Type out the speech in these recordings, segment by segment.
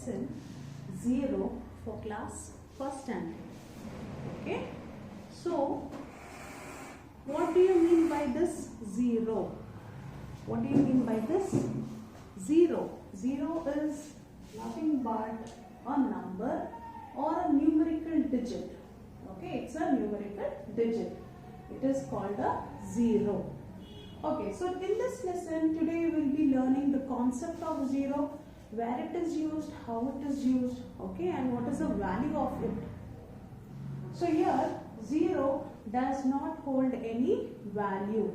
lesson 0 for class 1st standard. Okay. So, what do you mean by this 0? What do you mean by this 0? 0 is nothing but a number or a numerical digit. Okay, it's a numerical digit. It is called a 0. Okay, so in this lesson today we will be learning the concept of 0, where it is used, how it is used, okay, and what is the value of it. So here 0 does not hold any value.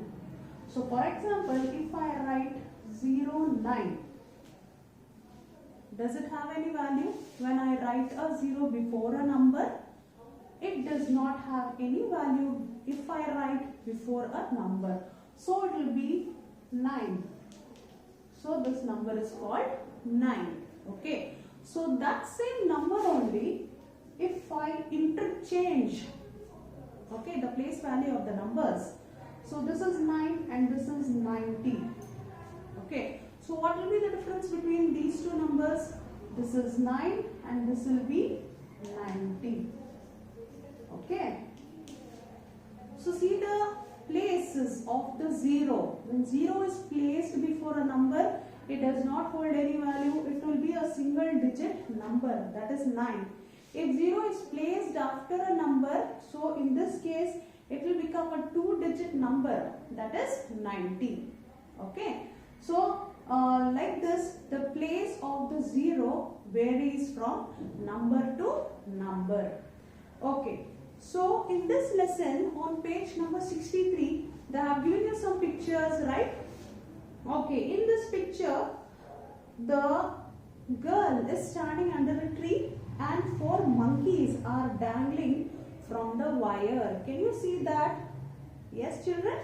So for example, if I write 09, does it have any value? When I write a 0 before a number, it does not have any value if I write before a number. So it will be 9. So this number is called 9. Okay. So that same number only, if I interchange, okay, the place value of the numbers. So this is 9 and this is 90. Okay. So what will be the difference between these two numbers? This is 9 and this will be 90. Okay. So see the places of the 0. When 0 is placed before a number, it does not hold any value. It will be a single digit number, that is 9. If 0 is placed after a number, so in this case, it will become a 2-digit number, that is 90. Okay. So like this, the place of the 0 varies from number to number. Okay. So in this lesson on page number 63, they have given you some pictures, right? Okay, in this picture, the girl is standing under a tree and 4 monkeys are dangling from the wire. Can you see that? Yes, children?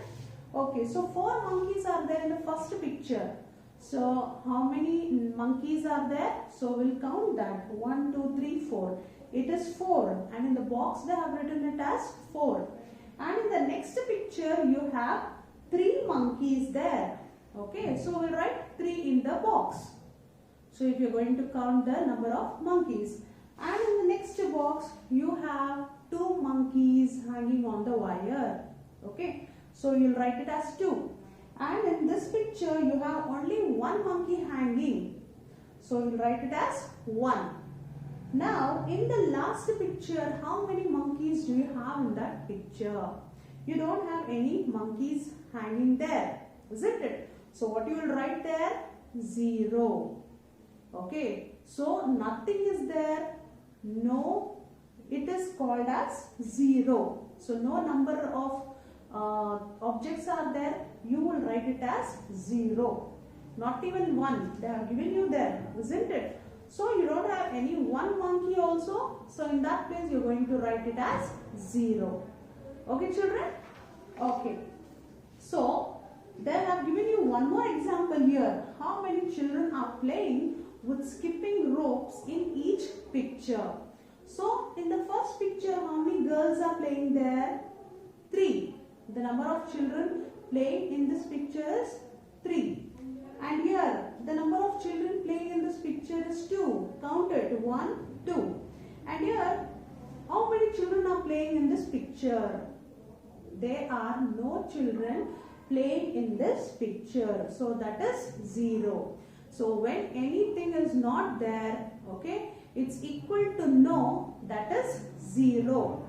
Okay, so 4 monkeys are there in the first picture. So how many monkeys are there? So we'll count that. 1, 2, 3, 4. It is 4, and in the box they have written it as 4. And in the next picture you have 3 monkeys there. Okay, so we'll write 3 in the box. So if you're going to count the number of monkeys. And in the next box you have 2 monkeys hanging on the wire. Okay, so you'll write it as 2. And in this picture you have only 1 monkey hanging. So you'll write it as 1. Now, in the last picture, how many monkeys do you have in that picture? You don't have any monkeys hanging there, isn't it? So, what you will write there? 0. Okay. So, nothing is there. No, it is called as 0. So, no number of objects are there. You will write it as 0. Not even 1. They have given you there, isn't it? So you don't have any 1 monkey also. So in that place you are going to write it as 0. Okay, children? Okay. So they have given you one more example here. How many children are playing with skipping ropes in each picture? So in the first picture, how many girls are playing there? 3. The number of children playing in this picture is 3. And here, the number of children playing in this picture is 2. Count it. 1, 2. And here, how many children are playing in this picture? There are no children playing in this picture. So, that is 0. So, when anything is not there, okay, it's equal to no, that is 0.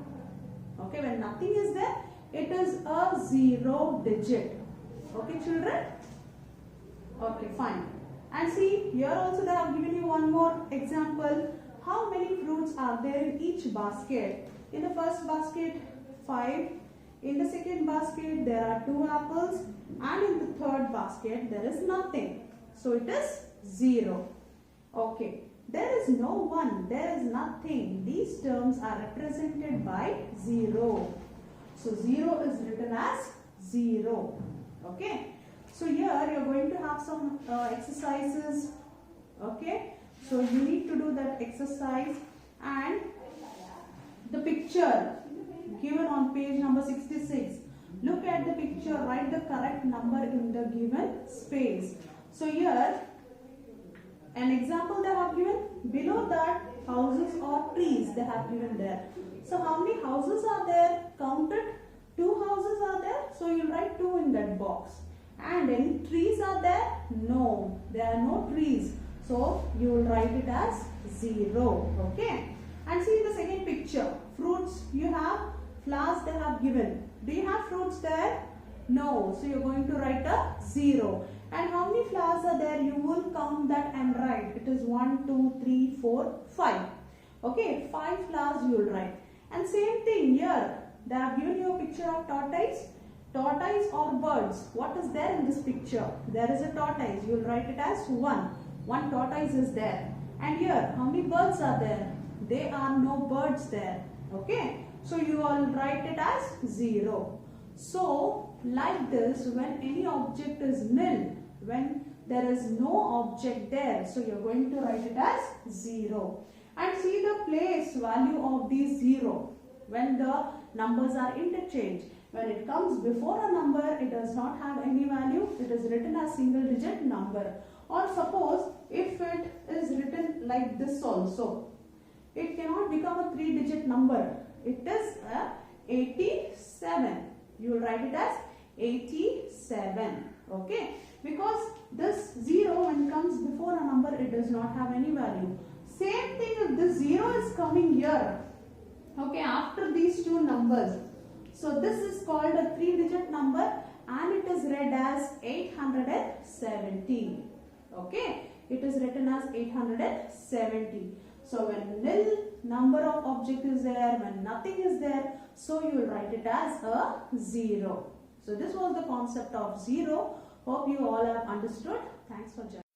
Okay, when nothing is there, it is a 0 digit. Okay, children? Okay, fine. And see, here also they have given you one more example. How many fruits are there in each basket? In the first basket, 5. In the second basket, there are 2 apples. And in the third basket, there is nothing. So it is 0. Okay. There is no 1. There is nothing. These terms are represented by 0. So 0 is written as 0. Okay. So here you are going to have some exercises. Okay. So you need to do that exercise, and the picture given on page number 66. Look at the picture, write the correct number in the given space. So here an example they have given. Below that, houses or trees they have given there. So how many houses are there? Counted. 2 houses are there. So you'll write 2 in that box. And any trees are there? No, there are no trees. So you will write it as 0. Okay. And see the second picture. Fruits you have, flowers they have given. Do you have fruits there? No. So you're going to write a 0. And how many flowers are there? You will count that and write. It is 1, 2, 3, 4, 5. Okay. 5 flowers you will write. And same thing here. They have given you a picture of tortoise. Tortoise or birds. What is there in this picture? There is a tortoise. You will write it as 1. 1 tortoise is there. And here, how many birds are there? There are no birds there. Okay. So you will write it as 0. So like this, when any object is nil, when there is no object there, so you are going to write it as 0. And see the place value of these 0 when the numbers are interchanged. When it comes before a number, it does not have any value. It is written as single digit number. Or suppose if it is written like this also, it cannot become a 3-digit number. It is a 87. You will write it as 87. Okay. Because this 0 when it comes before a number, it does not have any value. Same thing if this 0 is coming here. Okay, after these 2 numbers. So this is called a 3-digit number and it is read as 870. Okay, it is written as 870. So when nil number of object is there, when nothing is there, so you will write it as a 0. So this was the concept of 0. Hope you all have understood. Thanks for joining.